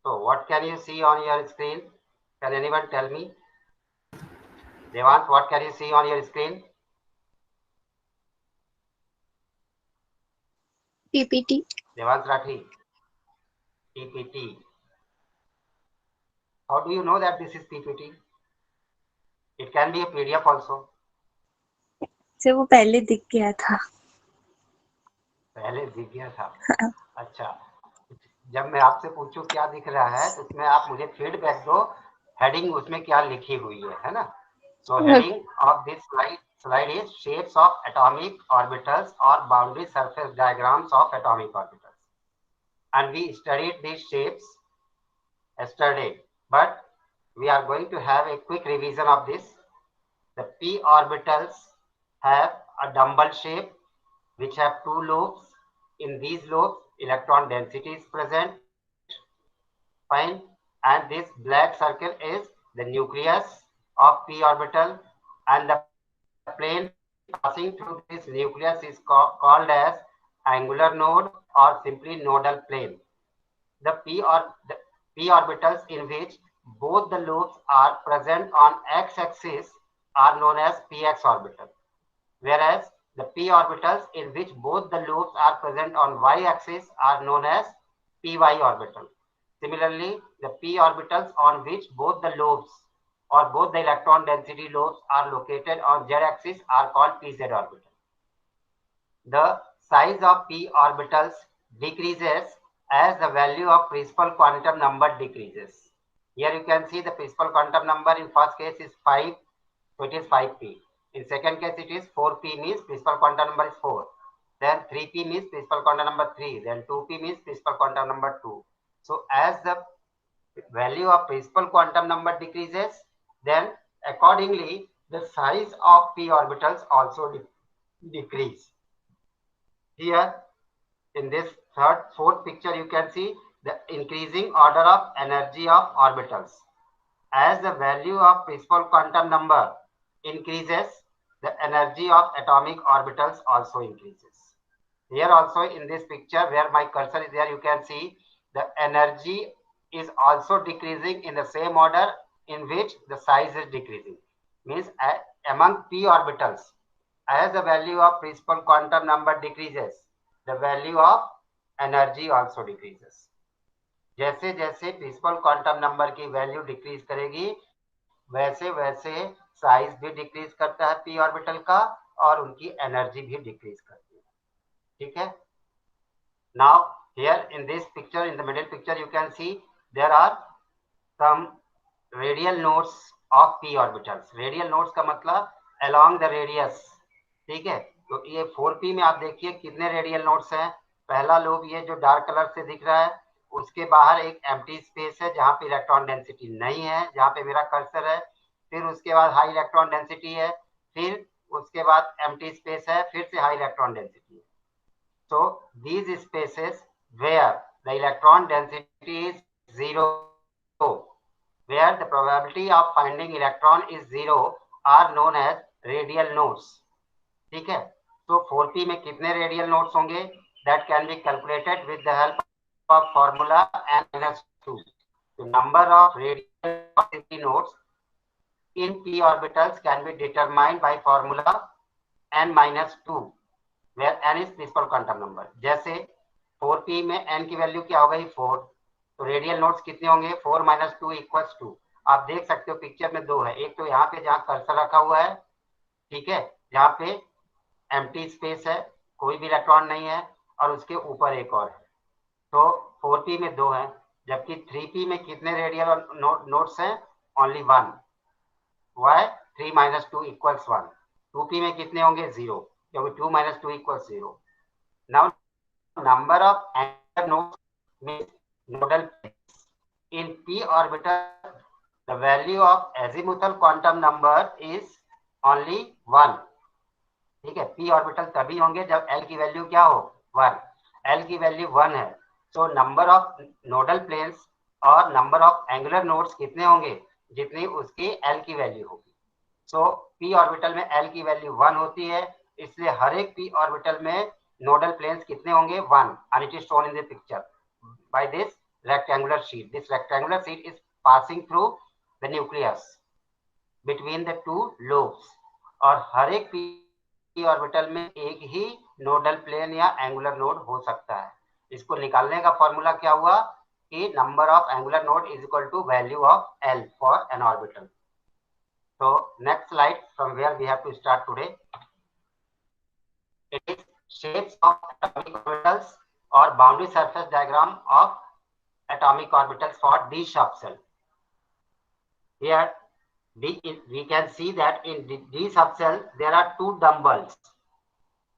So what can you see on your screen? Can anyone tell me? Devant, what can you see on your screen? PPT. Devant Rathi, PPT. How do you know that this is PPT? It can be a PDF also. से वो पहले दिख गया था. पहले दिख गया था. अच्छा, जब मैं आपसे पूछूं क्या दिख रहा है तो उसमें आप मुझे फीडबैक दो. हेडिंग उसमें क्या लिखी हुई है ना? So heading of this slide is shapes of atomic orbitals or boundary surface diagrams of atomic orbitals. And we studied these shapes yesterday, but we are going to have a quick revision of this. The p orbitals have a dumbbell shape which have two lobes. In these lobes, electron density is present. Fine. And this black circle is the nucleus of p orbital, and the plane passing through this nucleus is called as angular node or simply nodal plane. The p orbitals in which both the lobes are present on x-axis are known as px orbital, whereas the p orbitals in which both the lobes are present on y-axis are known as py orbital. Similarly, the p orbitals on which both the lobes or both the electron density lobes are located on z-axis are called pz orbital. The size of p orbitals decreases as the value of principal quantum number decreases. Here you can see the principal quantum number in first case is 5, so it is 5p. In second case it is 4p, means principal quantum number is 4. Then 3p means principal quantum number 3. Then 2p means principal quantum number 2. So as the value of principal quantum number decreases, then accordingly the size of p orbitals also decrease. Here in this fourth picture you can see the increasing order of energy of orbitals. As the value of principal quantum number increases, the energy of atomic orbitals also increases. Here also in this picture where my cursor is there, you can see the energy is also decreasing in the same order in which the size is decreasing. Means among p orbitals, as the value of principal quantum number decreases, the value of energy also decreases. जैसे जैसे principal quantum number की value decrease करेगी, वैसे वैसे size भी decrease करता है P orbital का और उनकी एनर्जी भी डिक्रीज करती है. ठीक है. Now here in this picture, in the middle picture, you can see there are some radial nodes of p orbitals. Radial nodes का मतलब along the radius. ठीक है. तो ये 4p में आप देखिए कितने रेडियल नोड्स हैं. पहला लोब ये जो डार्क कलर से दिख रहा है, उसके बाहर एक एम्प्टी स्पेस है जहां पे इलेक्ट्रॉन डेंसिटी नहीं है, जहां पे मेरा कर्सर है. फिर उसके बाद हाई इलेक्ट्रॉन डेंसिटी है, फिर उसके बाद एम्प्टी स्पेस है, फिर से हाई इलेक्ट्रॉन डेंसिटी है. So these spaces where the electron density is zero, where the probability of finding electron is zero, are known as radial nodes. ठीक है. तो 4p में कितने रेडियल नोड्स होंगे? That can be calculated with the help of formula n-2. The number of radial nodes in p orbitals can be determined by formula n-2, where n is principal quantum number. जैसे 4p में n की value क्या हो गई? 4. तो radial nodes कितने होंगे? 4 - 2 = 2. आप देख सकते हो पिक्चर में दो है. एक तो यहाँ पे जहाँ कर्सर रखा हुआ है, ठीक है, जहाँ पे एम्प्टी स्पेस है, कोई भी इलेक्ट्रॉन नहीं है, और उसके ऊपर एक और है. तो 4p में दो है, जबकि 3p में कितने रेडियल नोड्स हैं? ओनली 1. वाई? 3 - 2 = 1. 2p में कितने होंगे? 0, क्योंकि 2 - 2 = 0. Now number of angular nodes means nodal planes. In p orbital, the value of azimuthal quantum number is only 1. ठीक है. p ऑर्बिटल तभी होंगे जब l की वैल्यू क्या हो? 1. l की वैल्यू 1 है. So number of nodal planes और नंबर ऑफ एंगुलर नोड्स कितने होंगे? जितनी उसकी l की वैल्यू होगी. सो p ऑर्बिटल में l की वैल्यू 1 होती है, इसलिए हर एक p ऑर्बिटल में नोडल प्लेन्स कितने होंगे? 1. And it is shown in the picture. By this rectangular sheet. This rectangular sheet is passing through the nucleus between the two lobes. और हर एक p ऑर्बिटल में एक ही नोडल प्लेन या angular node हो सकता है. इसको निकालने का फॉर्मूला क्या हुआ कि number of angular node is equal to value of L for an orbital. So next slide from where we have to start today. It is shapes of atomic orbitals or boundary surface diagram of atomic orbitals for d subshell. Here we can see that in d subshell there are two dumbbells.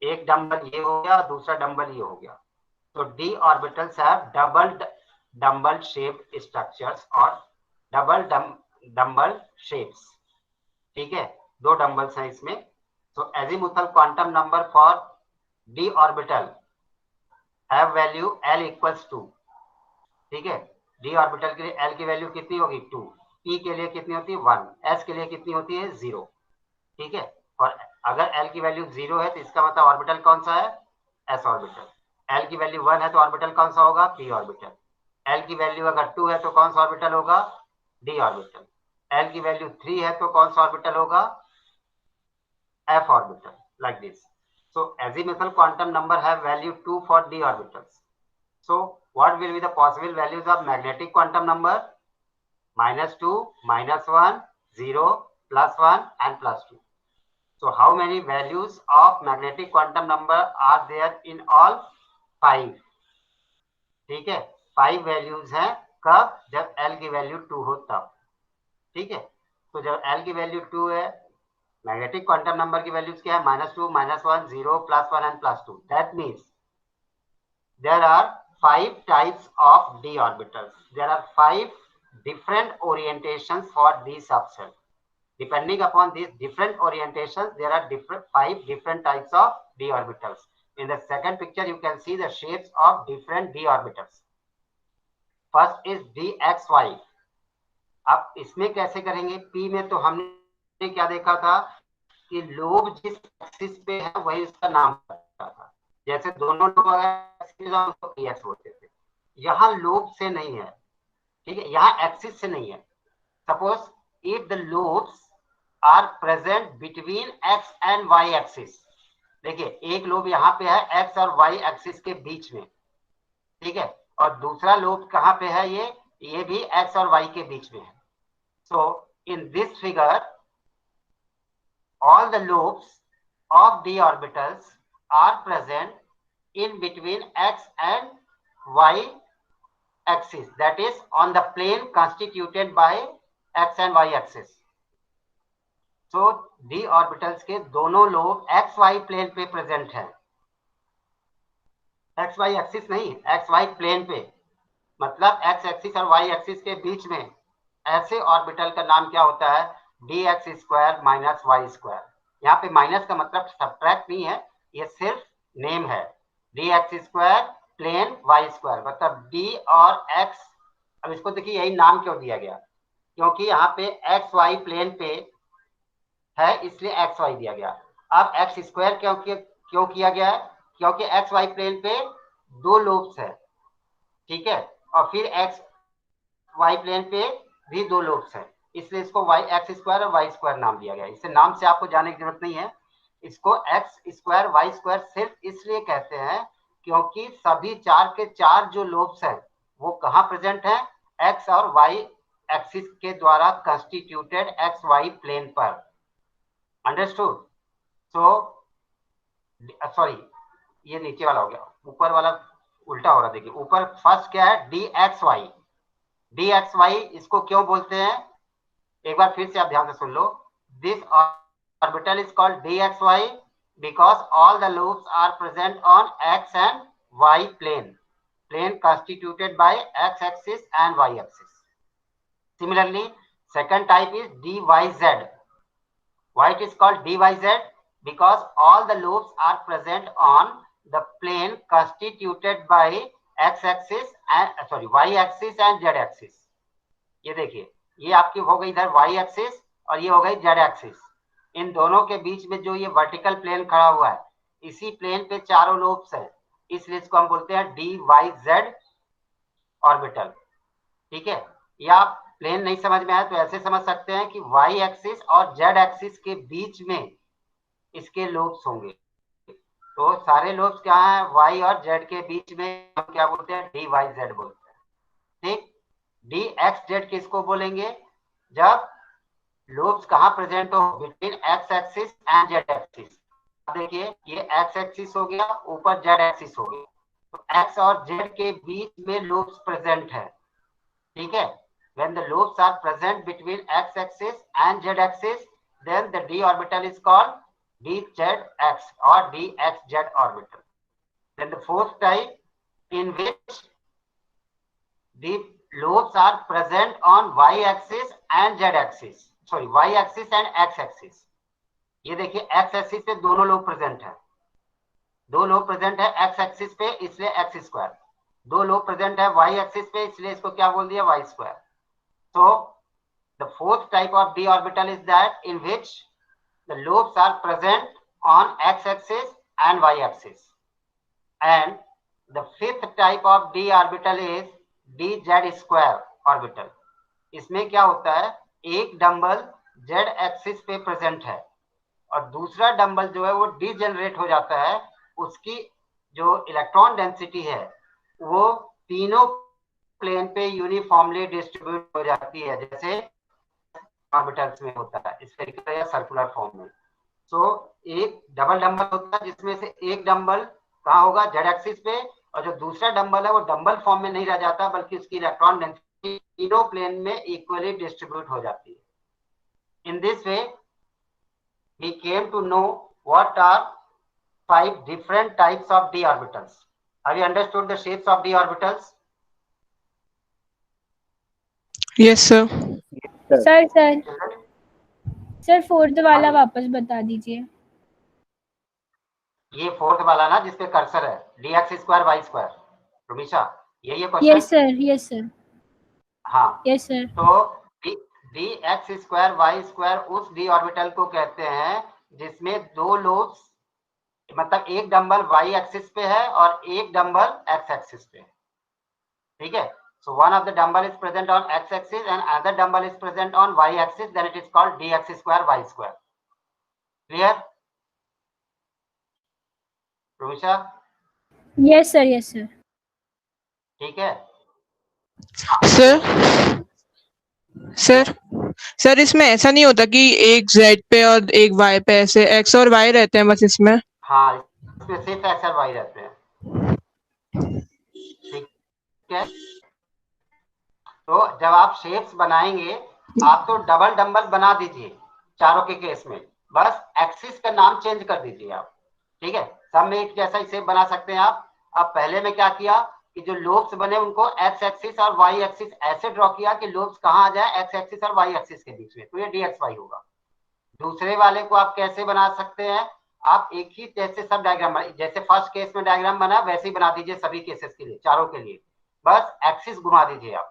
एक dumbbell ये हो गया, दूसरा dumbbell ये हो गया. So d orbitals have double dumbbell shaped structures or double dumbbell shapes. ठीक है, दो डंबल्स हैं इसमें. So azimuthal quantum number for d orbital have value L equals 2. ठीक है, डी ऑर्बिटल के लिए L की वैल्यू कितनी होगी 2, P के लिए कितनी होती है 1, S के लिए कितनी होती है 0. ठीक है, और अगर L की वैल्यू 0 है तो इसका मतलब ऑर्बिटल कौन सा है, S ऑर्बिटल. L की वैल्यू 1 है तो ऑर्बिटल कौन सा होगा, P ऑर्बिटल. L की वैल्यू अगर 2 है तो कौन सा ऑर्बिटल होगा, D ऑर्बिटल. L की वैल्यू 3 है तो कौन सा ऑर्बिटल होगा, F orbital. Like this. So azimuthal quantum number have value 2 for d orbitals. So what will be the possible values of magnetic quantum number? -2, -1, 0, +1 and +2. So how many values of magnetic quantum number are there in all? 5. ठीक है, 5 values हैं. कब, जब L की value 2 हो तब. ठीक है, तो जब L की वैल्यू 2 है, मैग्नेटिक क्वांटम नंबर की वैल्यूज क्या है, -2, -1, 0, +1 and +2. That means there are 5 types of d orbitals. There are 5 different orientations for d subshell. Depending upon these different orientations, there are 5 different types of d orbitals. In the second picture, you can see the shapes of different d orbitals. First is dxy. अब इसमें कैसे करेंगे, P में तो हमने क्या देखा था कि लोब जिस एक्सिस पे है वही उसका नाम होता था. जैसे दोनों लोग अगर px होते थे, यहाँ लोब से नहीं है. ठीक है, यहाँ एक्सिस से नहीं है. Suppose if the lobes are present between x and y axis. देखिए, एक लोब यहाँ पे है x और y एक्सिस के बीच में. ठीक है, और दूसरा लोब कहाँ पे है, ये भी x और y के बीच में है. So in this figure, all the lobes of d orbitals are present in between x and y axis, that is on the plane constituted by x and y axis. So d orbitals के दोनों lobe x y plane पे present है. x y axis नहीं, x y plane पे, मतलब x axis और y axis के बीच में. ऐसे ऑर्बिटल का नाम क्या होता है, dx square minus y square. यहाँ पे माइनस का मतलब सब्ट्रैक्ट नहीं है, ये सिर्फ नेम है. dx square plane y square, मतलब d और x. अब इसको देखिए, यही नाम क्यों दिया गया, क्योंकि यहाँ पे एक्स वाई प्लेन पे है, इसलिए एक्स वाई दिया गया. अब एक्स स्क्वायर क्यों किया गया है, क्योंकि एक्स वाई प्लेन पे दो लोब्स है. ठीक है, और फिर एक्स वाई प्लेन पे भी दो लोब्स हैं, इसलिए इसको वाई एक्स स्क्वायर और वाई स्क्वायर नाम दिया गया. इससे नाम से आपको जाने की जरूरत नहीं है. इसको एक्स स्क्वायर वाई स्क्वायर सिर्फ इसलिए कहते हैं क्योंकि सभी चार के चार जो लोब्स हैं वो कहाँ प्रेजेंट है, एक्स और वाई एक्सिस के द्वारा कंस्टिट्यूटेड एक्स वाई प्लेन पर. अंडरस्टूड. सो सॉरी, ये नीचे वाला हो गया, ऊपर वाला उल्टा हो रहा. देखिए, ऊपर फर्स्ट क्या है, d x y. D x y इसको क्यों बोलते हैं, एक बार फिर से आप ध्यान से सुन लो. This orbital is called d x y because all the lobes are present on x and y plane constituted by x axis and y axis. Similarly, second type is dyz. Why it is called dyz? Because all the lobes are present on the plane constituted by x axis and y axis and z axis. ये देखिए, ये आपकी हो गई इधर y axis और ये हो गई z एक्सिस. इन दोनों के बीच में जो ये वर्टिकल प्लेन खड़ा हुआ है, इसी प्लेन पे चारों लोब्स हैं, इसलिए इसको हम बोलते हैं डी वाई जेड. ऑर्बिटल, ठीक है। या प्लेन नहीं समझ में आया तो ऐसे समझ सकते हैं कि वाई एक्सिस और जेड एक्सिस के बीच में इसके लोब्स होंगे। तो सारे लोब्स क्या है, वाई और जेड के बीच में हम क्या बोलते हैं, डी वाई जेड बोलते हैं, ठीक। डी एक्स जेड किसको बोलेंगे, जब लोब्स कहाँ प्रेजेंट हो, between x axis and Z axis. देखिए ये एक्स एक्सिस हो गया, ऊपर जेड एक्सिस हो गया, तो एक्स और जेड के बीच में लोब्स प्रेजेंट है, ठीक है। when the lobes are present between x axis and z axis, then the d orbital is called dzx or dxz orbital. Then the fourth type in which the lobes are present on y axis and z axis, sorry y axis and x axis. ये देखिए x axis पे दोनों lobe present है, दो lobe present है x axis पे इसलिए x square, दो लोब प्रेजेंट है y axis पे इसलिए इसको क्या बोल दिया y square. So the fourth type of d orbital is that in which the lobes are present on x-axis and y-axis. And the fifth type of d orbital is dz square orbital. इसमें क्या होता है, एक dumbbell z axis पे present है और दूसरा dumbbell जो है वो डीजेनरेट हो जाता है, उसकी जो इलेक्ट्रॉन डेंसिटी है वो तीनों प्लेन पे यूनिफॉर्मली डिस्ट्रीब्यूट हो जाती है, जैसे ऑर्बिटल्स में होता है स्फेरिकल या सर्कुलर फॉर्म में। सो एक डबल डंबल होता है जिसमें से एक डंबल कहाँ होगा, जेड एक्सिस पे, और जो दूसरा डंबल है वो डंबल फॉर्म में नहीं रह जाता बल्कि उसकी इलेक्ट्रॉन डेंसिटी तीनों प्लेन में इक्वली डिस्ट्रीब्यूट हो जाती है। इन this way we came to know what are 5 different types of d orbitals. Have you understood the shapes of d orbitals? Yes sir. Sir sir fourth वाला वापस बता दीजिए। ये फोर्थ वाला ना जिसपे कर्सर है, d x square y square, Rumisha यही है क्वेश्चन? यस सर हाँ यस सर। तो d x square y square उस डी ऑर्बिटल को कहते हैं जिसमें दो लोब्स, मतलब एक डंबल वाई एक्सिस पे है और एक डंबल एक्स एक्सिस पे है, ठीक है। So one of the dumbbell is present on x-axis and other dumbbell is present on y-axis. Then it is called dx square y square. Clear? Rumisha? Yes sir. ठीक है सर इसमें ऐसा नहीं होता कि एक z पे और एक y पे, ऐसे x और y रहते हैं बस इसमें? हाँ इसमें सिर्फ x और y रहते हैं, ठीक है। तो जब आप शेप्स बनाएंगे आप तो डबल डंबल बना दीजिए चारों के केस में, बस एक्सिस का नाम चेंज कर दीजिए आप, ठीक है। सब में एक जैसा शेप बना सकते हैं आप। अब पहले में क्या किया कि जो लोब्स बने उनको एक्स एक्सिस और वाई एक्सिस ऐसे ड्रॉ किया कि लोब्स कहाँ आ जाए, एक्स एक्सिस और वाई एक्सिस के बीच में, तो ये डी एक्स वाई होगा। दूसरे वाले को आप कैसे बना सकते हैं, आप एक ही जैसे सब डायग्राम, जैसे फर्स्ट केस में डायग्राम बना वैसे ही बना दीजिए सभी केसेस के लिए, चारों के लिए, बस एक्सिस घुमा दीजिए आप,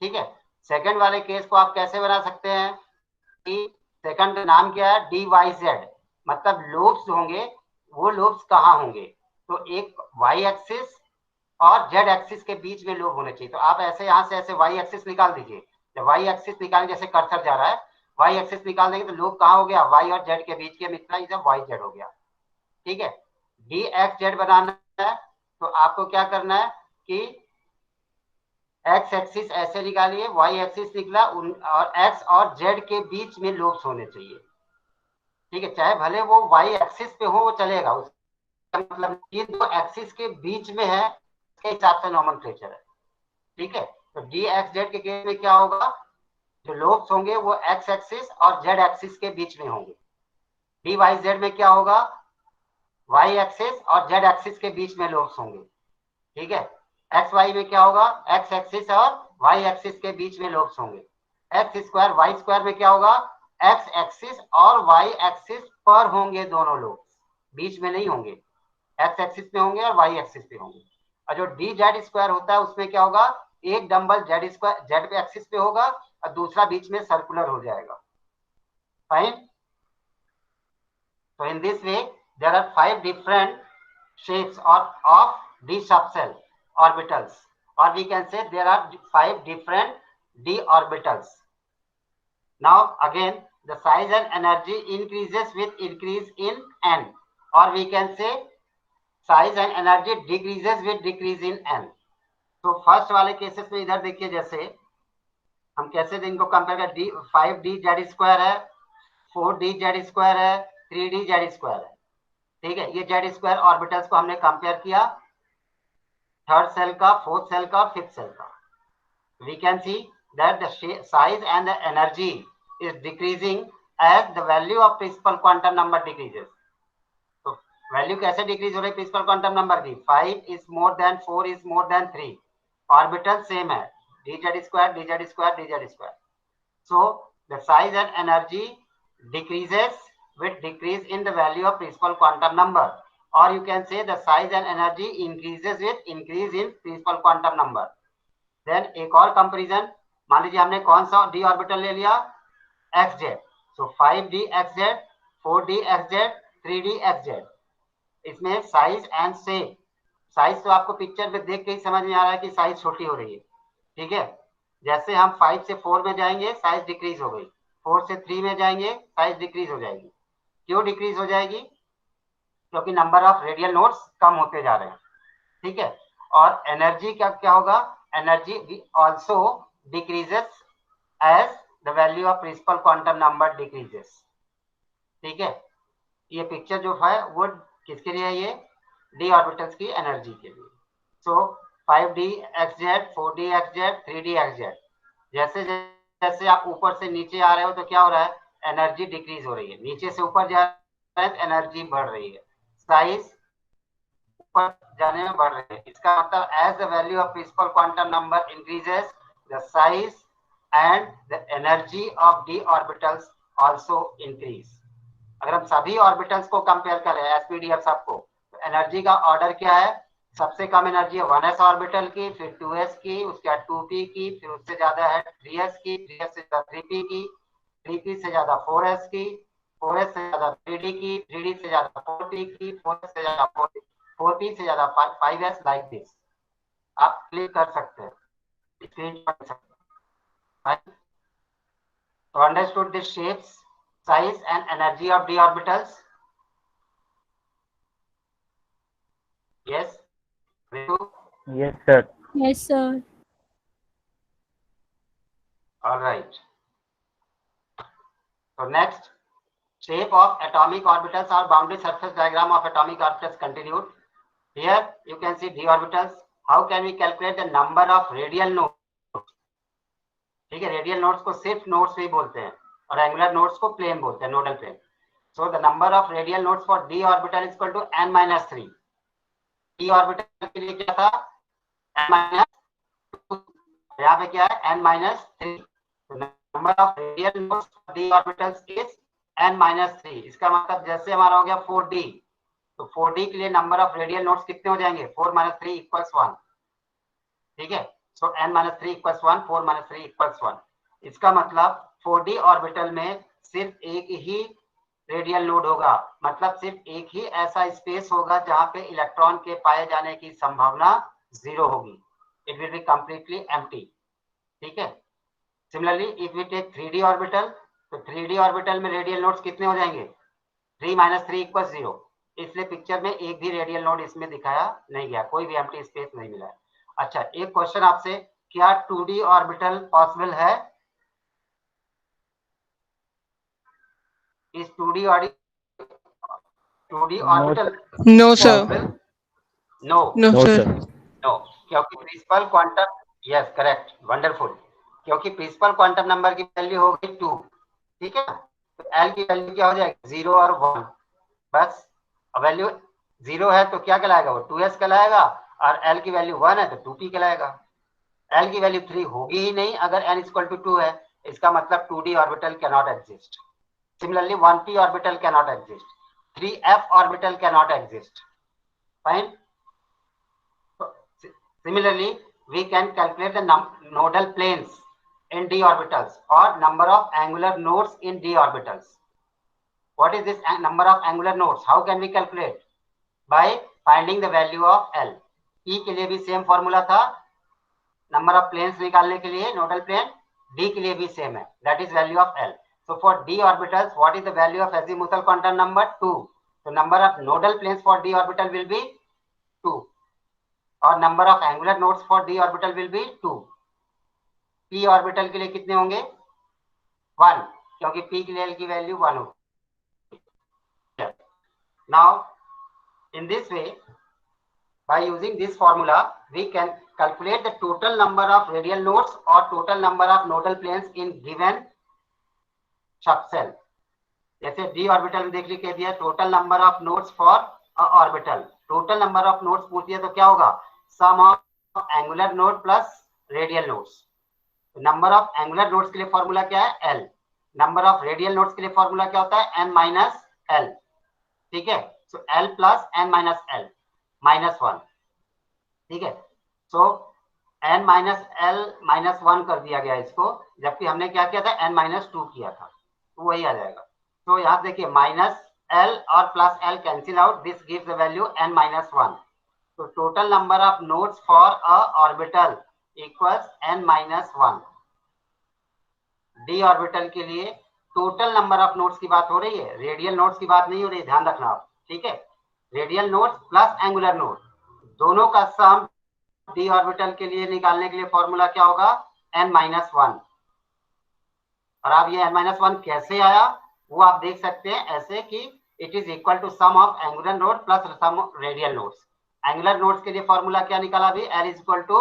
ठीक है। सेकंड वाले केस को आप कैसे बना सकते हैं कि सेकंड नाम क्या है, डी वाई जेड, मतलब लोब्स होंगे वो लोब्स कहाँ होंगे, तो एक वाई एक्सिस और जेड एक्सिस के बीच में लोब होने चाहिए। तो आप ऐसे यहाँ से ऐसे वाई एक्सिस निकाल दीजिए, जब वाई एक्सिस निकालें जैसे कर्सर जा रहा है, वाई एक्सिस निकाल देंगे तो लोब कहाँ हो गया, वाई और जेड के बीच के मित्रा इधर वाई जेड हो गया, ठीक है। डी एक्स जेड बनाना है तो आपको क्या करना है कि एक्स एक्सिस ऐसे निकालिए, वाई एक्सिस निकला और एक्स और जेड के बीच में लोब्स होने चाहिए, ठीक है। चाहे भले वो वाई एक्सिस पे हो वो चलेगा, उसका मतलब ये दो एक्सिस के बीच में है, इसके हिसाब से नोमेनक्लेचर है, ठीक है। तो डी एक्स जेड के केस में क्या होगा, जो लोब्स होंगे वो एक्स एक्सिस और जेड एक्सिस के बीच में होंगे। डी वाई जेड में क्या होगा, वाई एक्सिस और जेड एक्सिस के बीच में लोब्स होंगे, ठीक है। एक्स वाई में क्या होगा, एक्स एक्सिस और वाई एक्सिस के बीच में लोब्स होंगे। एक्स स्क्वायर वाई स्क्वायर में क्या होगा, एक्स एक्सिस और वाई एक्सिस पर होंगे दोनों लोब्स, बीच में नहीं होंगे, एक्स एक्सिस पे होंगे और वाई एक्सिस पे होंगे। और जो डी जेड स्क्वायर होता है उसमें क्या होगा, एक डंबल जेड स्क्वायर जेड पे एक्सिस पे होगा और दूसरा बीच में सर्कुलर हो जाएगा, fine. So in this way there are 5 different shapes of d subshell orbitals or we can say there are 5 different d orbitals. Now again the size and energy increases with increase in n, or we can say size and energy decreases with decrease in n. तो first वाले cases में इधर देखिए, जैसे हम कैसे इनको compare कर, डी 5d जेड स्क्वायर है, 4d जेड स्क्वायर है, 3d जेड स्क्वायर है, ठीक है। ये जेड स्क्वायर ऑर्बिटल्स को हमने कंपेयर किया, थर्ड सेल का, फोर्थ सेल का और फिफ्थ सेल का। We can see that the size and the energy is decreasing as the value of principal quantum number decreases. तो वैल्यू कैसे डिक्रीज हो रही है प्रिंसिपल क्वांटम नंबर की? 5 is more than 4 is more than 3, orbital same है, dz square dz square dz square. So the size and energy decreases with decrease in the value of principal quantum number, or you can say the size and energy increases with increase in principal quantum number. Then एक और comparison, मान लीजिए हमने कौन सा d orbital ले लिया, xz, so 5d xz, 4d xz, 3d xz, इसमें साइज एंड शेप, साइज तो आपको पिक्चर में देख के ही समझ में आ रहा है कि साइज छोटी हो रही है, ठीक है। जैसे हम 5 से 4 में जाएंगे साइज डिक्रीज हो गई, 4 से 3 में जाएंगे साइज डिक्रीज हो जाएगी। क्यों डिक्रीज हो जाएगी? क्योंकि नंबर ऑफ रेडियल नोड्स कम होते जा रहे हैं, ठीक है। और एनर्जी का क्या होगा? Energy also decreases as the value of principal quantum number decreases, ठीक है। ये पिक्चर जो है वो किसके लिए है? ये डी ऑर्बिटल्स की एनर्जी के लिए। सो 5d xz, 4d xz, 3d xz, जैसे जैसे आप ऊपर से नीचे आ रहे हो तो क्या हो रहा है? एनर्जी डिक्रीज हो रही है, नीचे से ऊपर जा रहे हैं एनर्जी बढ़ रही है, साइज ऊपर जाने में बढ़ रही है। इसका मतलब as the value of principal quantum number increases, the size and the energy of d orbitals also increase. अगर हम सभी ऑर्बिटल्स को कंपेयर करें एसपीडीएफ सबको, तो एनर्जी का ऑर्डर क्या है? सबसे कम एनर्जी है 1s ऑर्बिटल की, फिर 2s की, उसके बाद 2p की, फिर उससे ज्यादा है 3s की, 3s से ज्यादा 3p की, 3p से ज्यादा 4s की, 4s से ज्यादा 3d की, 3d से ज्यादा 4p की, 4s से ज्यादा 4p से ज्यादा 5s, लाइक दिस। आप क्लिक कर सकते हैं, स्क्रीन पर सकते हैं। तो understood the shapes, size and energy of d orbitals? Yes. Yes, sir. Yes, sir. All right. So next, shape of atomic orbitals or boundary surface diagram of atomic orbitals continued. Here you can see d orbitals. How can we calculate the number of radial nodes? ठीक है, radial nodes को सिर्फ nodes ही बोलते हैं और angular nodes को plane बोलते हैं, nodal plane. So the number of radial nodes for d orbital is equal to n-3। D orbital के लिए क्या था? n-2, यहाँ पे क्या है? n-3। Number of radial nodes for D orbitals is n-3। इसका मतलब जैसे हमारा हो गया 4d, तो 4d के लिए नंबर ऑफ रेडियल नोड्स कितने हो जाएंगे? 4 - 3 = 1, ठीक है। सो n-3 = 1, 4 - 3 = 1। इसका मतलब 4d ऑर्बिटल में सिर्फ एक ही रेडियल नोड होगा, मतलब सिर्फ एक ही ऐसा स्पेस होगा जहां पे इलेक्ट्रॉन के पाए जाने की संभावना 0 होगी। It will be completely empty, ठीक है। Similarly if we take 3d orbital, तो 3d ऑर्बिटल में रेडियल नोड्स कितने हो जाएंगे? 3 - 3 = 0। इसलिए पिक्चर में एक भी रेडियल नोड इसमें दिखाया नहीं गया, कोई भी एम्प्टी स्पेस नहीं मिला। अच्छा, एक क्वेश्चन आपसे, क्या 2d ऑर्बिटल पॉसिबल है? इस 2d orbital No, sir. No No, No, sir. sir. No, क्योंकि principal quantum, yes correct, wonderful, क्योंकि प्रिंसिपल क्वांटम नंबर की वैल्यू होगी 2, ठीक है। तो एल की वैल्यू क्या हो जाएगी? 0 और 1, बस। वैल्यू 0 है तो क्या कहलाएगा? वो 2s कहलाएगा, और एल की वैल्यू 1 है तो 2p कहलाएगा। एल की वैल्यू 3 होगी ही नहीं अगर n = 2 है, इसका मतलब 2d orbital cannot exist. Similarly, 1p orbital cannot exist. 3f orbital cannot exist. Fine. So, similarly, we can calculate the nodal planes in d orbitals or number of angular nodes in d orbitals. What is this number of angular nodes? How can we calculate? By finding the value of L. E के लिए भी same formula था, number of planes निकालने के लिए nodal plane, D के लिए भी सेम है, that is value of L. So for d orbitals, what is the value of azimuthal quantum number? 2. So number of nodal planes for d orbital will be 2. और number of angular nodes for d orbital will be 2. p orbital के लिए कितने होंगे? 1, क्योंकि p के लिए l की value 1 होगी. Now in this way, by using this formula, we can calculate the total number of radial nodes or total number of nodal planes in given subshell. जैसे d ऑर्बिटल में देख ली कह दिया total number of nodes for a orbital. Total number of nodes पूछ दिया तो क्या होगा? Sum of angular node plus radial nodes. Number of angular nodes के लिए फॉर्मूला क्या है? l. Number of radial nodes के लिए फॉर्मूला क्या होता है? n minus l. ठीक है, so l plus n minus l minus 1. ठीक है, सो n माइनस l माइनस 1 कर दिया गया इसको, जबकि हमने क्या किया था? n माइनस 2 किया था, तो वही आ जाएगा. तो यहाँ देखिए माइनस l और plus l cancel out, this gives the value n minus 1. तो total number of nodes for a orbital equals n minus 1. D orbital के लिए टोटल नंबर ऑफ नोड्स की बात हो रही है, रेडियल नोड्स की बात नहीं हो रही, ध्यान रखना आप. ठीक है, radial nodes plus angular node दोनों का सम डी ऑर्बिटल के लिए निकालने के लिए फॉर्मूला क्या होगा? n minus 1. और अब ये n माइनस 1 कैसे आया वो आप देख सकते हैं ऐसे कि it is equal to sum of angular node plus sum of radial nodes. Angular nodes के लिए फॉर्मूला क्या निकाला अभी? l is equal to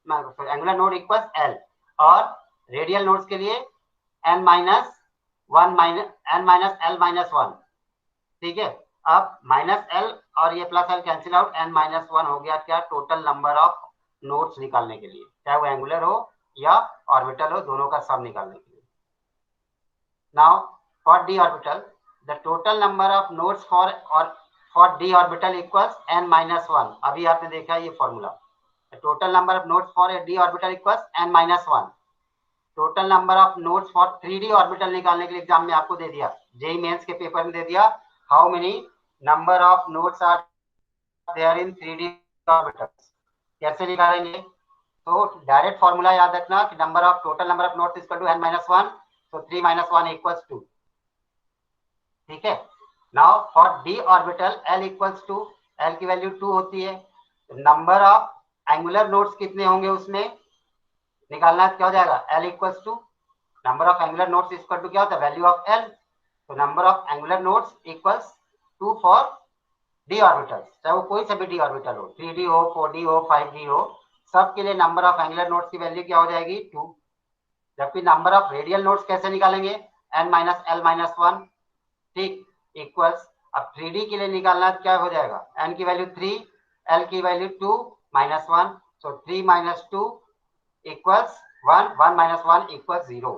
angular node equals l, और रेडियल नोड्स के लिए n minus 1 minus n minus l minus 1. ठीक है, अब माइनस l और ये plus l cancel out, n minus 1 हो गया क्या? टोटल नंबर ऑफ नोड्स निकालने के लिए, चाहे वो एंगुलर हो या ऑर्बिटल हो, दोनों का सम निकालने के लिए. Now for d orbital, the total number of nodes for d orbital equals n minus 1. अभी आपने देखा ये formula. The total number of nodes for a d orbital equals n minus 1. Total number of nodes for 3d orbital निकालने के लिए exam में आपको दे दिया, जेई मेंस के पेपर में दे दिया, how many number of nodes are there in 3d orbitals. कैसे निकालेंगे? तो डायरेक्ट फॉर्मूला याद रखना कि number of total number of nodes equal to n minus 1. So 3 minus 1 equals 2. ठीक है, now for d orbital l equals to, l की value 2 होती है. नंबर ऑफ एंगुलर नोड्स कितने होंगे उसमें निकालना, क्या हो जाएगा? l equals to number of angular nodes equal to क्या होता है? Value of l. तो number of angular nodes equals 2 for d orbitals, चाहे वो कोई सा भी d ऑर्बिटल हो, 3d हो, 4d हो, 5d हो, सबके लिए नंबर ऑफ एंगुलर नोड्स की वैल्यू क्या हो जाएगी? 2. जबकि नंबर ऑफ रेडियल नोड्स कैसे निकालेंगे? n minus l minus 1. ठीक, इक्वल्स, अब 3d के लिए निकालना क्या हो जाएगा? n की वैल्यू 3, l की value 2 minus 1. So 3 minus 2 equals 1, 1 minus 1 equals 0.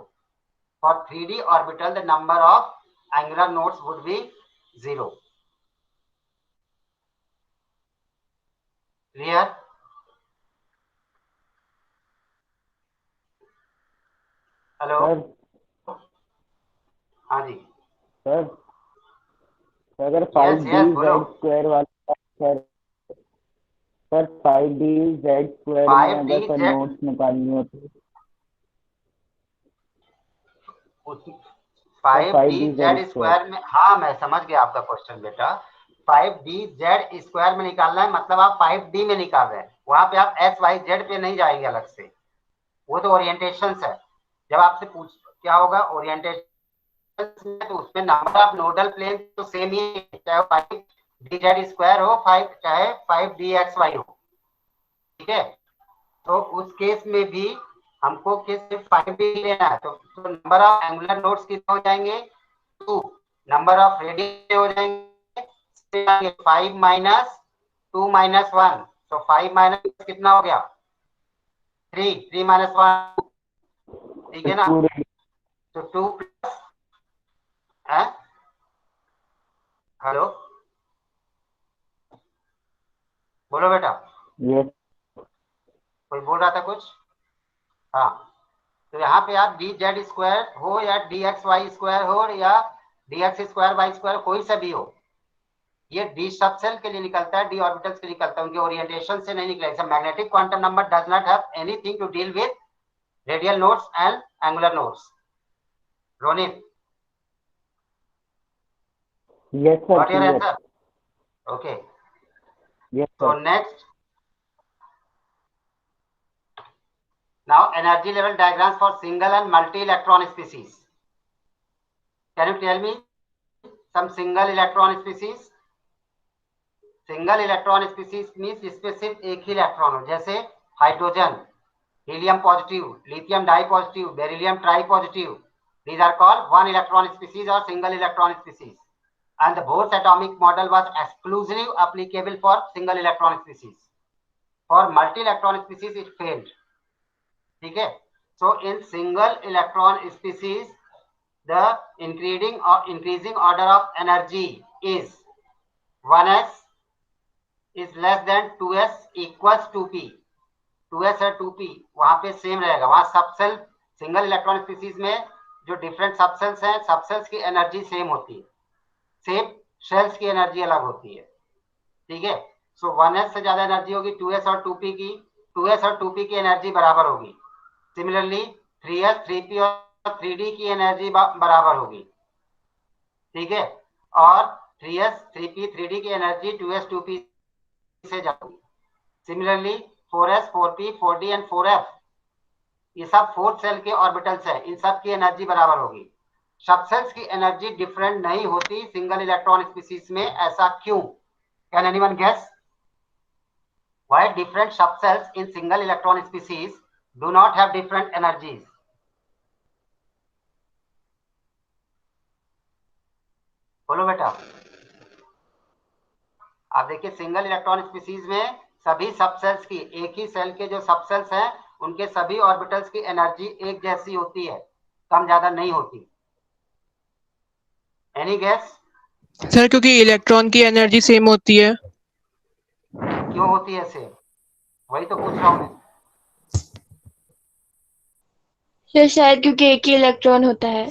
For 3d orbital the number of angular nodes would be 0. Clear? Hello, हाँ जी सर. अगर 5d z स्क्वायर वाला सर 5d z स्क्वायर में अगर सर नोट्स निकालनी हो तो 5d square में, हाँ मैं समझ गया आपका क्वेश्चन बेटा. 5d स्क्वायर में निकालना है मतलब आप 5d में निकाल रहे हैं, वहां पे आप s y z पे नहीं जाएंगे अलग से, वो तो ओरिएंटेशन है. जब आपसे पूछ क्या होगा ओरिएंटेशन, तो उसमें नंबर ऑफ नोडल प्लेन तो सेम ही है, चाहे 5d स्क्वायर हो, 5 चाहे 5dxy हो. ठीक है, तो उस केस में भी हमको सिर्फ 5d लेना है. तो नंबर ऑफ एंगुलर नोड्स कितने हो जाएंगे? 2. नंबर ऑफ रेडियल हो जाएंगे 5 माइनस 2 माइनस 1. तो 5 माइनस कितना हो गया? 3, 3 माइनस 1. ठीक है ना, तो 2 प्लस, हेलो बोलो बेटा. यस. कोई बोल रहा था कुछ? हाँ, तो यहाँ पे आप डी जेड स्क्वायर हो या डी एक्स वाई स्क्वायर हो या d x square y square, कोई सा भी हो, ये डी सब सेल के लिए निकलता है, डी ऑर्बिटल्स के लिए निकलता है, उनके ओरिएंटेशन से नहीं निकला। Magnetic quantum number does not have anything to deal with radial nodes and angular nodes. Ronit, Yes, sir. what your Clear. answer? Okay. Yes, So sir. next, now energy level diagrams for single and multi electron species. Can you tell me some single electron species? Single electron species means इसमें सिर्फ एक ही electron हो, जैसे hydrogen, helium positive, lithium di positive, beryllium tri positive. These are called one electron species or single electron species. And the Bohr's atomic model was exclusively applicable for single electron species. For multi electron species, it failed. ठीक है? So in single electron species, the increasing order of energy is 1s is less than 2s equals 2p. 2s और 2p वहां पे same रहेगा. वहां subshell single electron species में जो different subcells हैं, सबसेल्स की एनर्जी सेम होती है, सेम शेल्स की एनर्जी अलग होती है. ठीक है? सो 1s से ज्यादा एनर्जी होगी 2s और 2p की. 2s और 2p की एनर्जी बराबर होगी. सिमिलरली 3s 3p और 3d की एनर्जी बराबर होगी. ठीक है? और 3s 3p 3d की एनर्जी 2s 2p से ज्यादा होगी. Similarly 4s 4p 4d and 4f, ये सब फोर्थ सेल के ऑर्बिटल्स है, इन सब की एनर्जी बराबर होगी. सबसेल्स की एनर्जी डिफरेंट नहीं होती सिंगल इलेक्ट्रॉन स्पीसीज में. ऐसा क्यों? Can anyone guess why different subshells in single electron species do not have different energies? बोलो बेटा. आप देखिए सिंगल इलेक्ट्रॉन स्पीसीज में सभी सबसेल्स की, एक ही सेल के जो सबसेल्स हैं उनके सभी ऑर्बिटल्स की एनर्जी एक जैसी होती है, कम ज्यादा नहीं होती. Any guess? सर क्योंकि इलेक्ट्रॉन की एनर्जी सेम होती है. क्यों होती है सेम? वही तो पूछ रहा हूं मैं. सर शायद क्योंकि एक ही इलेक्ट्रॉन होता है.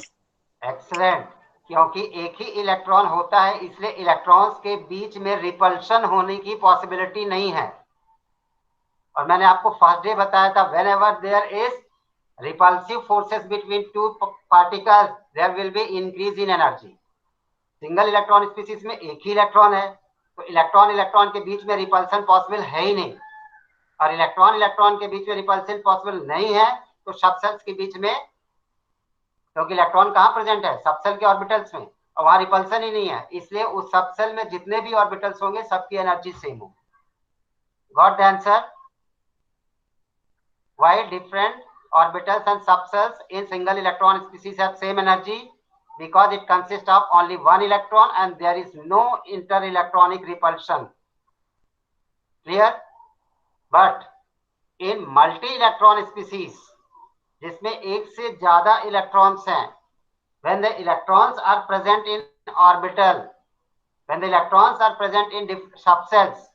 एक्सीलेंट. क्योंकि एक ही इलेक्ट्रॉन होता है इसलिए इलेक्ट्रॉन्स के बीच में रिपल्शन होने की पॉसिबिलिटी नहीं है. और मैंने आपको फर्स्ट डे बताया था, whenever there is repulsive forces between two particles there will be increase in energy. Single electron species में एक ही इलेक्ट्रॉन है तो इलेक्ट्रॉन इलेक्ट्रॉन के बीच में रिपल्सन पॉसिबल है ही नहीं. और इलेक्ट्रॉन इलेक्ट्रॉन के बीच में रिपल्सन पॉसिबल नहीं है तो सबसेल्स के बीच में, क्योंकि इलेक्ट्रॉन कहाँ प्रेजेंट है? सबसेल के ऑर्बिटल्स में, और वहां रिपल्सन ही नहीं है, इसलिए उस सबसेल में जितने भी ऑर्बिटल्स होंगे सबकी एनर्जी सेम होगी. Got the answer? Why different orbitals and subcells in single electron species have same energy? Because it consists of only one electron and there is no inter-electronic repulsion. Clear? But in multi-electron species, जिसमें एक से ज्यादा electrons हैं, when the electrons are present in orbital, when the electrons are present in subcells,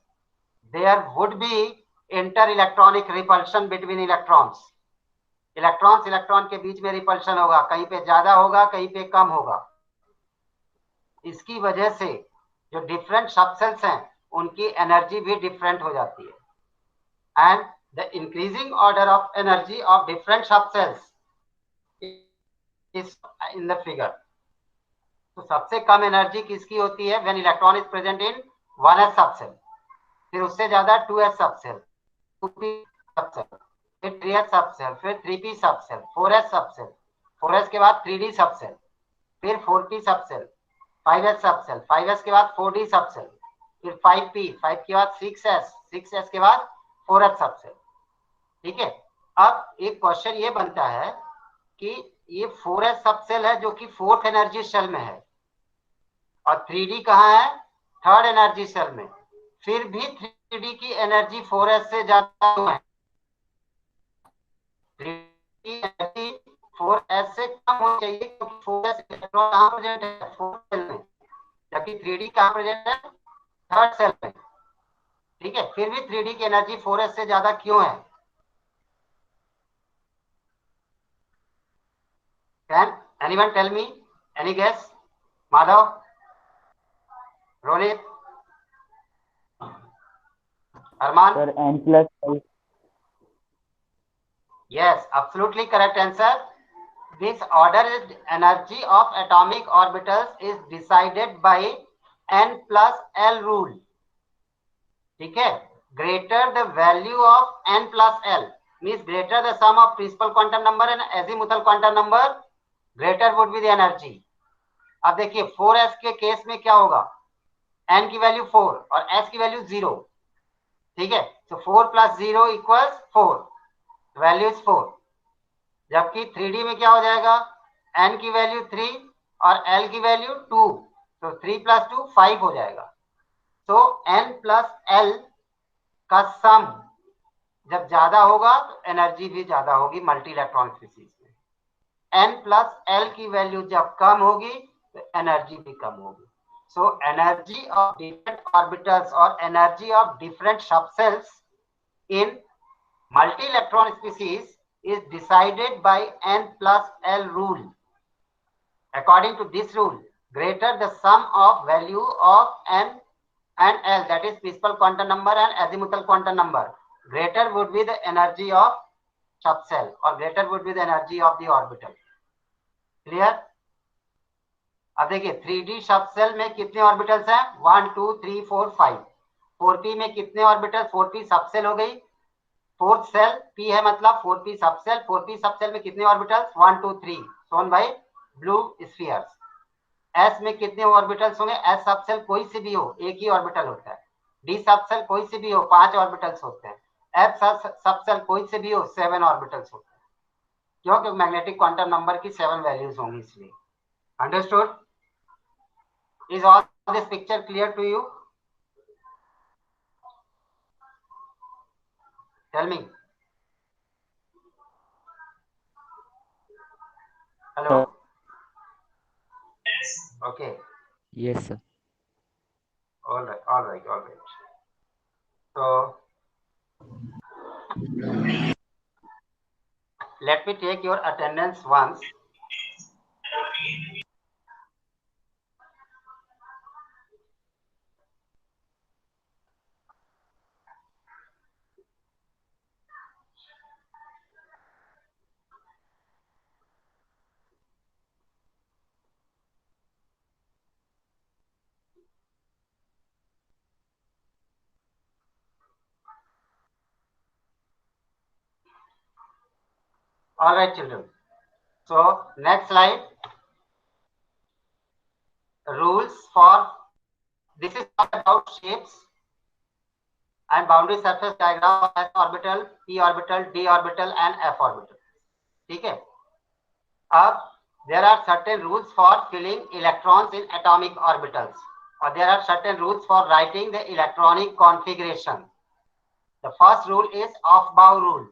there would be inter-electronic repulsion between electrons. Electrons electron के बीच में repulsion होगा, कहीं पे ज्यादा होगा कहीं पे कम होगा. इसकी वजह से जो डिफरेंट सबसेल्स हैं उनकी एनर्जी भी डिफरेंट हो जाती है. And the increasing order of energy of different subcells is in the figure. तो सबसे कम एनर्जी किसकी होती है? When electron is present in 1s subshell, फिर उससे ज्यादा 2s सबसेल, 2p सबसेल, फिर 3s सबसेल, फिर 3p subshell, 4s subshell, 4s के बाद 3d सबसेल, फिर 4p subshell, 5s subshell, 5s के बाद 4d सबसेल, फिर 5p, 5 के बाद 6s, 6s के बाद 4s सबसेल. ठीक है? अब एक क्वेश्चन ये बनता है कि ये 4s सबसेल है जो कि फोर्थ एनर्जी शेल में है, और 3d कहाँ है? थर्ड एनर्जी शेल में. फिर भी 3d की एनर्जी 4s से ज्यादा क्यों है? 3d की एनर्जी 4s से कम होनी चाहिए क्योंकि 4s इलेक्ट्रॉन कहाँ प्रेजेंट है? फोर्थ सेल में, जबकि 3d कहाँ प्रेजेंट है? थर्ड सेल में. ठीक है? फिर भी 3d की एनर्जी 4s से ज्यादा क्यों है? Can anyone tell me? Any guess? Madhav, Ronit, Arman? Sir n+5. Yes, absolutely correct answer. This order is energy of atomic orbitals is decided by n plus L rule. ठीक है? Greater the value of n plus L means greater the sum of principal quantum number and azimuthal quantum number, greater would be the energy. अब देखिए 4s के case में क्या होगा, n की value 4 और s की वैल्यू 0. ठीक है, तो 4 plus 0 equals 4, वैल्यू इज 4. जबकि 3D में क्या हो जाएगा, n की वैल्यू 3 और l की वैल्यू 2, तो 3 plus 2 5 हो जाएगा. तो n plus l का सम जब ज्यादा होगा तो एनर्जी भी ज्यादा होगी मल्टी इलेक्ट्रॉन स्पीशीज में. n plus l की वैल्यू जब कम होगी तो एनर्जी भी कम होगी. So energy of different orbitals और energy of different subshells in multi electron species is decided by n plus L rule. According to this rule, greater the sum of value of n and L, that is principal quantum number and azimuthal quantum number, greater would be the energy of subcell or greater would be the energy of the orbital. Clear? अब देखिए 3D subshell में कितने orbitals हैं, 1 2 3 4 5. 4p में कितने orbital, 4p subshell हो गई, fourth cell p है मतलब 4p सबसेल. 4p सबसेल में कितने orbitals, 1 2 3 shown by blue spheres. s में कितने ऑर्बिटल्स होंगे, s सबसेल कोई सी भी हो एक ही ऑर्बिटल होता है. d सबसेल कोई सी भी हो 5 ऑर्बिटल्स होते हैं. f सबसेल कोई से भी हो 7 ऑर्बिटल्स होते हैं, क्योंकि मैग्नेटिक क्वांटम नंबर की 7 वैल्यूज होंगी इसलिए. Understood? Is all this picture clear to you? Tell me. Hello. Okay. Yes, sir. All right. So let me take your attendance once. All right, children. So next slide. Rules for this is about shapes and boundary surface diagram of s orbital, p orbital, d orbital, and f orbital. ठीक है. अब there are certain rules for filling electrons in atomic orbitals, or there are certain rules for writing the electronic configuration. The first rule is Aufbau rule.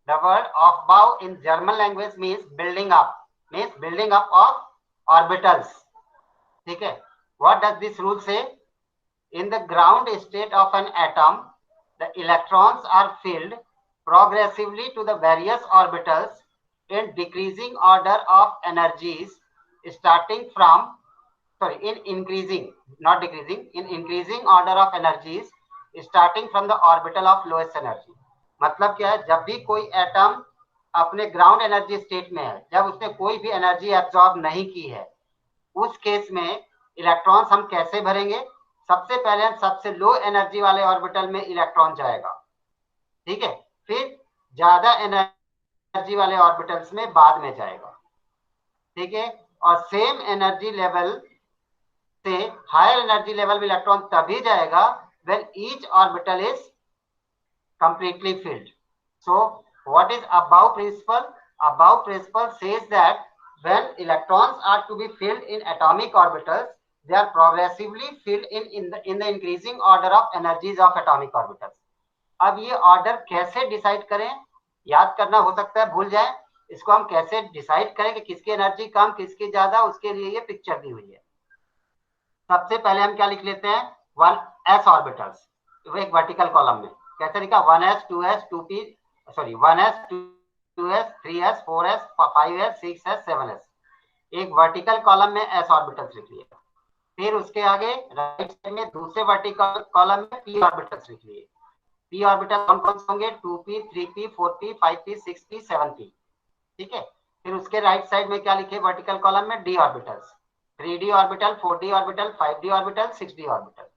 The word Aufbau in German language means building up of orbitals. ठीक है. What does this rule say? In the ground state of an atom, the electrons are filled progressively to the various orbitals in decreasing order of energies, starting from in increasing order of energies starting from the orbital of lowest energy. मतलब क्या है, जब भी कोई atom अपने ground energy state में है, जब उसने कोई भी एनर्जी एब्जॉर्ब नहीं की है, उस केस में इलेक्ट्रॉन्स हम कैसे भरेंगे? सबसे पहले सबसे लो एनर्जी वाले ऑर्बिटल में इलेक्ट्रॉन जाएगा. ठीक है, फिर ज्यादा एनर्जी वाले ऑर्बिटल्स में बाद में जाएगा. ठीक है, और सेम एनर्जी लेवल से हायर एनर्जी लेवल में इलेक्ट्रॉन तभी जाएगा when each orbital is completely filled. So what is above principle? Above principle says that when electrons are to be filled in atomic orbitals, they are progressively filled in the increasing order of energies of atomic orbitals. अब ये order कैसे decide करें, याद करना हो सकता है भूल जाए, इसको हम कैसे डिसाइड करें कि किसकी एनर्जी कम किसकी ज्यादा, उसके लिए ये पिक्चर दी हुई है. सबसे पहले हम क्या लिख लेते हैं, 1s ऑर्बिटल्स एक वर्टिकल कॉलम में. कैसे लिखा, 1s 2s 2p 1s 2s 3s 4s 5s 6s 7s. एक वर्टिकल कॉलम में s ऑर्बिटल्स लिख लिए. फिर उसके आगे राइट साइड में दूसरे वर्टिकल कॉलम में p ऑर्बिटल्स लिख लिए. p ऑर्बिटल कौन कौन से होंगे, 2p 3p 4p 5p 6p 7p, ठीक है। फिर उसके राइट साइड में क्या लिखे वर्टिकल कॉलम में, d orbitals, 3d orbital 4d orbital 5d orbital 6d orbital.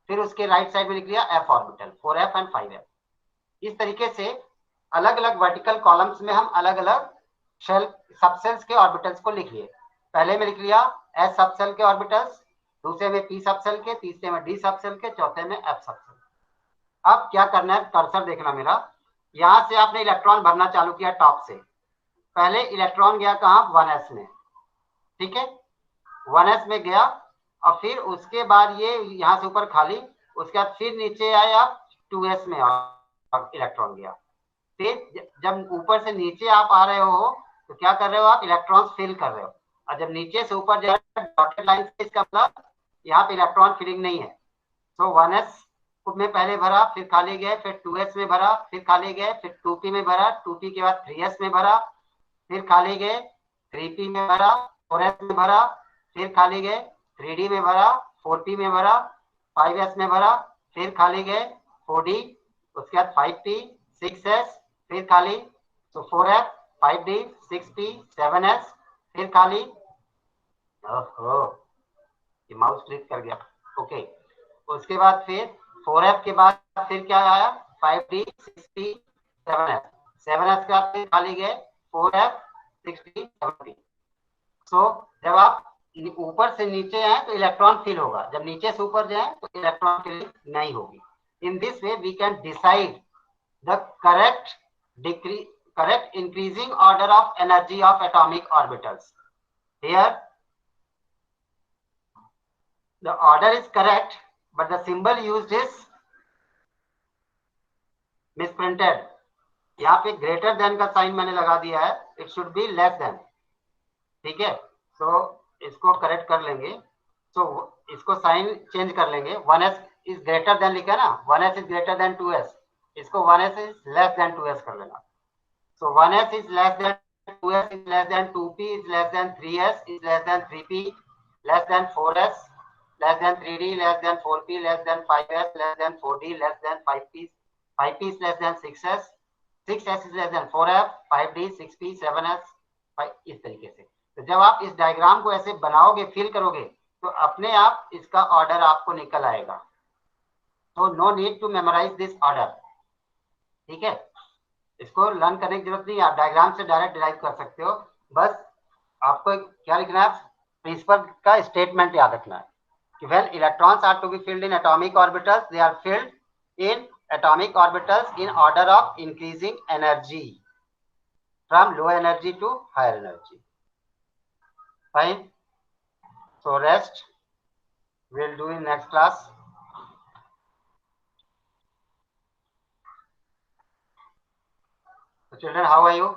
फिर उसके राइट साइड में लिख लिया f orbital, 4f and 5f। इस तरीके से अलग अलग वर्टिकल कॉलम्स में हम अलग अलग शेल सबसेल्स के ऑर्बिटल्स को लिख लिए। पहले में लिख लिया s सबसेल के ऑर्बिटल्स, दूसरे में p सबसेल के, तीसरे में d सबसेल के, चौथे में f सबसेल। अब क्या करना है, कर्सर देखना मेरा, यहां से आपने इलेक्ट्रॉन भरना चालू किया टॉप से। पहले इलेक्ट्रॉन गया कहाँ, 1s में, ठीक है, 1s में गया, और फिर उसके बाद ये यहाँ से ऊपर खाली, उसके बाद फिर नीचे आए आप 2s में इलेक्ट्रॉन गया। फिर जब ऊपर से नीचे आप आ रहे हो तो क्या कर रहे हो आप, इलेक्ट्रॉन फिल कर रहे हो, और जब नीचे से ऊपर जा रहे हो डॉटेड लाइन से, इसका मतलब यहाँ पे इलेक्ट्रॉन फिलिंग नहीं है। तो 1s में पहले भरा, फिर खाली गए, फिर 2s में भरा, फिर खाली गए, फिर 2p में भरा, 2p के बाद 3s में भरा, फिर खाली गए, 3p में भरा, 4s में भरा, फिर खाली गए, 3d में भरा, 4p में भरा, 5s में भरा, फिर खाली गए 4d, उसके बाद 5p 6s, फिर खाली, तो 4f 5d 6p 7s, फिर खाली, ओहो ये माउस क्लिक कर गया, ओके। उसके बाद फिर 4f के बाद फिर क्या आया, 5d 6p 7s, 7s के बाद फिर खाली गए 4f 6p 7p। सो जब आप ऊपर से नीचे आए तो इलेक्ट्रॉन फिल होगा, जब नीचे से ऊपर जाए तो इलेक्ट्रॉन फिल नहीं होगी। In this way we can decide the correct increasing order of energy of atomic orbitals. Here the order is correct, but the symbol used is misprinted. यहाँ पे ग्रेटर देन का साइन मैंने लगा दिया है, it should be less than, ठीक है। तो इसको करेक्ट कर लेंगे, तो इसको साइन चेंज कर लेंगे, 1s इज ग्रेटर देन लिखा ना, 1s is greater than 2s, इसको 1s is less than 2s कर लेना। So 1s is less than 2s is less than 2p is less than 3s is less than 3p less than 4s less than 3d less than 4p less than 5s less than 4d less than 5p 5p is less than 6s 6s is less than 4f 5d 6p 7s 5 इस तरीके से। तो जब आप इस diagram को ऐसे बनाओगे, फिल करोगे, तो अपने आप इसका ऑर्डर आपको निकल आएगा। तो no need to memorise this order, ठीक है, इसको लर्न करने की जरूरत नहीं है, आप डायग्राम से डायरेक्ट डिराइव कर सकते हो। बस आपको क्या लिखना है, प्रिंसिपल का स्टेटमेंट याद रखना है कि when electrons are to be filled in atomic orbitals, they are filled in atomic orbitals in order of increasing energy from low energy to higher energy. Fine, so rest will do in next class. Children, how are you,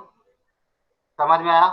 समझ में आया?